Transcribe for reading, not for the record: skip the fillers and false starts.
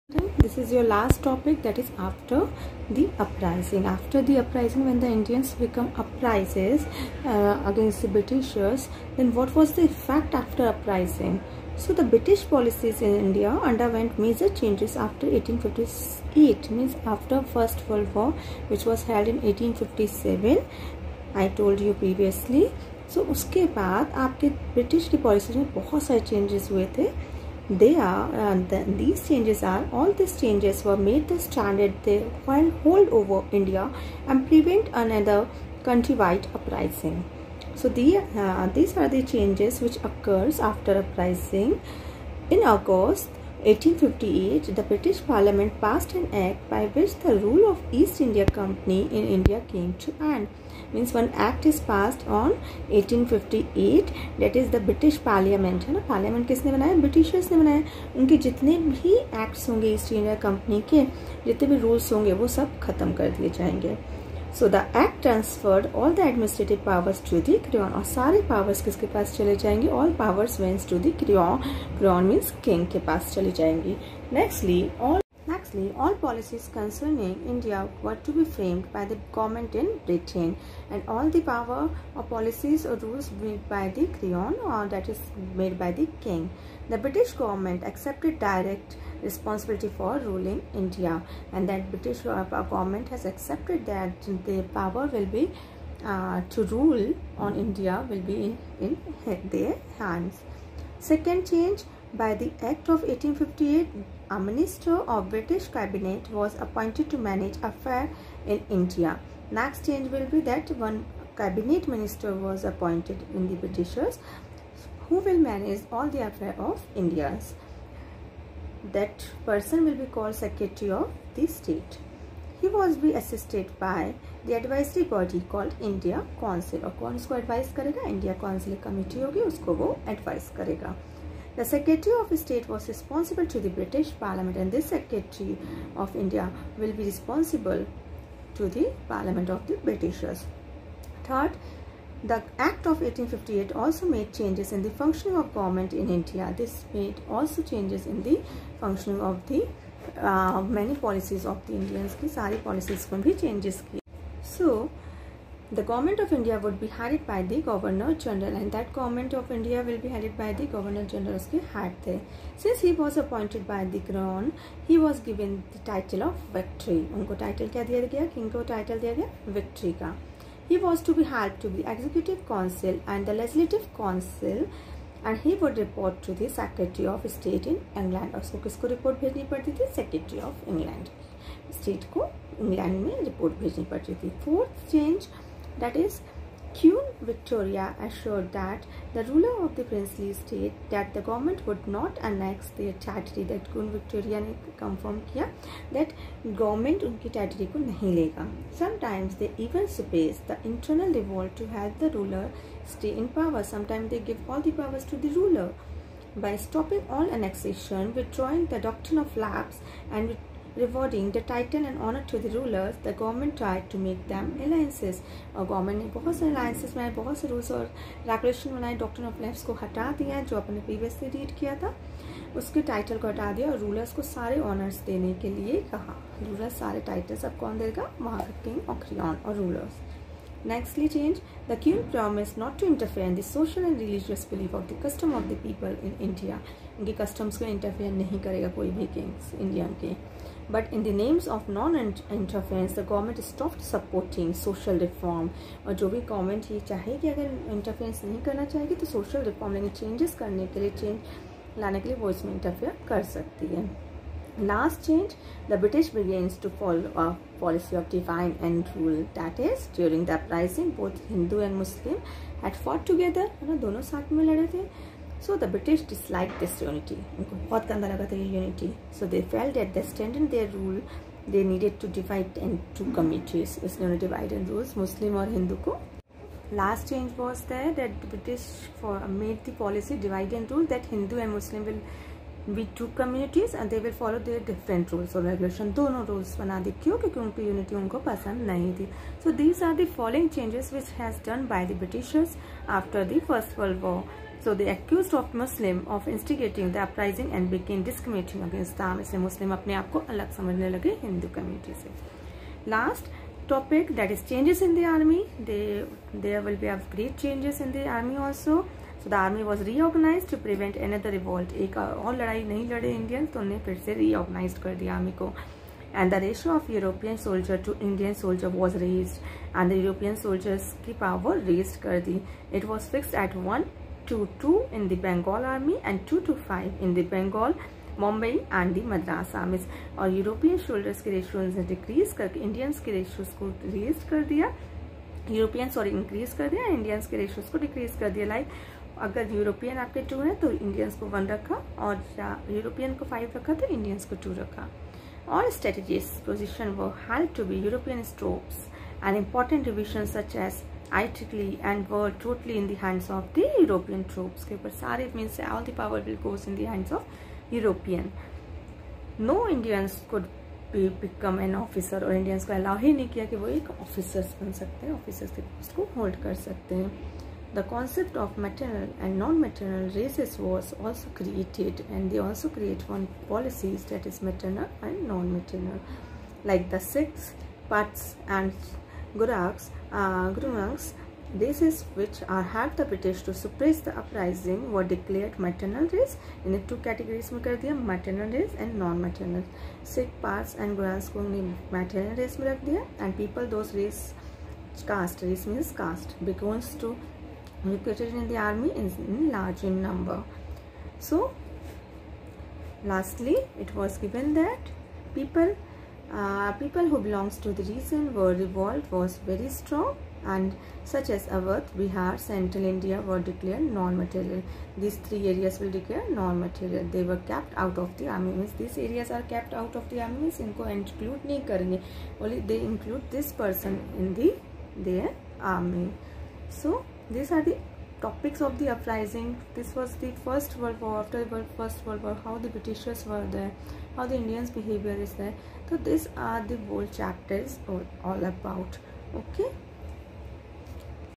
This is your last topic, that is after the uprising. After the uprising, when the Indians become uprisers against the Britishers, then what was the effect after uprising? So the British policies in India underwent major changes after 1858, means after First World War, which was held in 1857. I told you previously. So उसके बाद आपके British की policies में बहुत सारे changes हुए थे. These changes were made the standard they while hold over India and prevent another countrywide uprising. So these are the changes which occurs after uprising. In August 1858, the British Parliament passed an act by which the rule of East India Company in India came to end. Means one act is passed on 1858, that is the British Parliament. है ना, parliament किसने बनाया? Britishers ने बनाया. उनके जितने भी acts होंगे ईस्ट इंडिया कंपनी के, जितने भी रूल्स होंगे, वो सब खत्म कर दिए जाएंगे. So the act transferred all the administrative powers to the crown. और सारे पावर्स किसके पास चले जाएंगे? All powers went to the crown. Crown means king के पास चली जाएंगी. Nextly, all policies concerning India were to be framed by the government in Britain, and all the power or policies or rules made by the Crown, or that is made by the King. The British government accepted direct responsibility for ruling India, and that British government has accepted that the power will be to rule on India will be in their hands. Second change, by the Act of 1858, a minister of British cabinet was appointed to manage affairs in India. Next change will be that one cabinet minister was appointed in the Britishers, who will manage all the affairs of India. That person will be called Secretary of the State. He was be assisted by the advisory body called India Council. और कौन उसको advise करेगा? India Council committee होगी, उसको वो advise करेगा. The Secretary of State was responsible to the British Parliament, and this Secretary of India will be responsible to the Parliament of the Britishers. Third, the Act of 1858 also made changes in the functioning of government in India. This made also changes in the functioning of the many policies of the Indians. की सारी policies में भी changes किए. So the government of India would be headed by the Governor General, and that government of India will be headed by the Governor General. उसके head थे. Since he was appointed by the Crown, he was given the title of Victory. उनको title क्या दिया गया? King को title दिया गया Victory का. He was to be helped to the Executive Council and the Legislative Council, and he would report to the Secretary of State in England. और उसको किसको report भेजनी पड़ती थी? Secretary of England. State को इंग्लैंड में report भेजनी पड़ती थी. Fourth change, that is Queen Victoria assured that the ruler of the princely state that the government would not annex their territory. That Queen Victoria ने confirm किया that government उनकी territory को नहीं लेगा. Sometimes they even suppress the internal revolt to help the ruler stay in power. Sometimes they give all the powers to the ruler by stopping all annexation, withdrawing the doctrine of lapse, and rewarding the title and honor to the rulers. The government tried to make them alliances. और government ने बहुत सारे alliances बनाए, बहुत से rules और regulation बनाए. Doctrine of lapse को हटा दिया, जो अपने प्रीवियसली रीड किया था, उसके टाइटल को हटा दिया और रूलर्स को सारे ऑनर्स देने के लिए कहा. रूलर्स सारे टाइटल्स अब कौन देगा? वहाँ का किंग और क्राउन और rulers. Nextly change, the Queen promised not to interfere in the social and religious belief of the custom of the people in India. उनके customs को interfere नहीं करेगा कोई भी kings इंडियन के. But in the names of non-interference, the government stopped supporting social reform. और जो भी government ये चाहे कि अगर interference नहीं करना चाहेगी तो social reform लेकिन changes करने के लिए, change लाने के लिए वो इसमें interfere कर सकती है. Last change, the British begins to follow a policy of divide and rule. That is, during the uprising, both Hindu and Muslim had fought together. है ना, दोनों साथ में लड़े थे. So the British disliked this unity. उनको बहुत गंदा लगा था ये unity. So they felt that they extended their rule, they needed to divide into communities. इसलिए उन्होंने divide and rules मुस्लिम और हिंदू को. Last change was there that the British made the policy divide and rule, that Hindu and Muslim will be two communities and they will follow their different rules or regulation. दोनों rules बना दी. क्यों? क्योंकि उनकी unity उनको पसंद नहीं थी. So these are the following changes which has done by the Britishers after the First World War. So they accused of Muslim of instigating the uprising and began discriminating against them. इसलिए मुस्लिम अपने आप को अलग समझने लगे Hindu community से. Last topic, that is changes in the army. There will be great changes in the army also. So the army was reorganized to prevent another revolt. एक और लड़ाई नहीं लड़े इंडियंस, तो उन्हें फिर से reorganized कर दिया आर्मी को. And the ratio of European soldier to Indian soldier was raised, and the European soldiers की power raised कर दी. It was fixed at 1:2 in the Bengal army and 2:5 in the Bengal, Mumbai and the Madras armies. और European soldiers के ratio से decrease करके Indians के ratios को raise कर दिया, इंक्रीज कर दिया, इंडियंस के रेशियोज को डिक्रीज कर दिया. लाइक अगर यूरोपियन आपके 2 है तो इंडियंस को 1 रखा, और यूरोपियन को 5 रखा तो इंडियंस को 2 रखा. All strategies position were held to be European troops, and important divisions such as Italy and were totally in the hands of the European troops. के ऊपर सारे means all the power will goes in the hands of European. No Indians could become an officer, और Indians को allow ही नहीं किया कि वो एक officers बन सकते हैं, officers के post को hold कर सकते हैं. The concept of maternal and non-maternal races was also created, and they also create one policies, that is maternal and non-maternal. Like the Sikhs, Pats and Gurungs, races which helped the British to suppress the uprising were declared maternal race. इन्हें 2 categories में कर दिया, maternal race and non-maternal. Sikh, Pats and Gurungs को maternal race में रख दिया, and people those race means caste belongs to recruited in the army in large in number. So lastly it was given that people who belongs to the region were revolt was very strong, and such as Awadh, Bihar, Central India were declared non-material. These 3 areas will declare non-material. They were kept out of the army. Means these areas are kept out of the army. Means इनको include नहीं करेंगे. Only they include this person in their army. So these are the topics of the uprising. This was the First World War. After the First World War, how the Britishers were there, how the Indians' behavior is there. So these are the whole chapters all about. Okay.